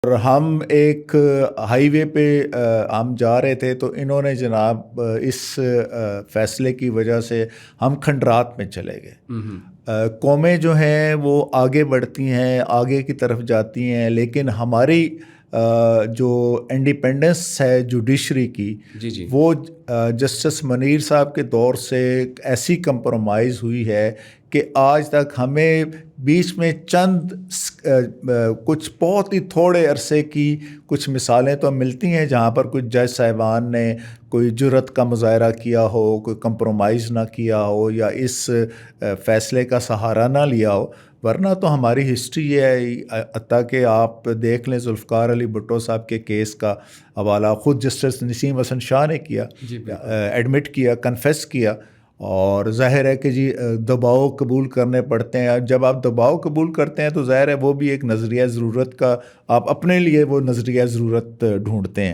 اور ہم ایک ہائی وے پہ ہم جا رہے تھے، تو انہوں نے جناب اس فیصلے کی وجہ سے ہم کھنڈرات میں چلے گئے۔ قومیں جو ہیں وہ آگے بڑھتی ہیں، آگے کی طرف جاتی ہیں، لیکن ہماری جو انڈیپینڈنس ہے جوڈیشری کی، جی جی وہ جسٹس منیر صاحب کے دور سے ایسی کمپرومائز ہوئی ہے کہ آج تک ہمیں بیچ میں چند کچھ بہت ہی تھوڑے عرصے کی کچھ مثالیں تو ملتی ہیں جہاں پر کچھ جج صاحبان نے کوئی جرت کا مظاہرہ کیا ہو، کوئی کمپرومائز نہ کیا ہو، یا اس فیصلے کا سہارا نہ لیا ہو، ورنہ تو ہماری ہسٹری یہ ہے۔ حتیٰ کہ آپ دیکھ لیں ذوالفقار علی بھٹو صاحب کے کیس کا حوالہ خود جسٹس نسیم حسن شاہ نے کیا، جی بالکل ایڈمٹ کیا، کنفیس کیا، اور ظاہر ہے کہ جی دباؤ قبول کرنے پڑتے ہیں۔ جب آپ دباؤ قبول کرتے ہیں تو ظاہر ہے وہ بھی ایک نظریہ ضرورت کا، آپ اپنے لیے وہ نظریہ ضرورت ڈھونڈتے ہیں۔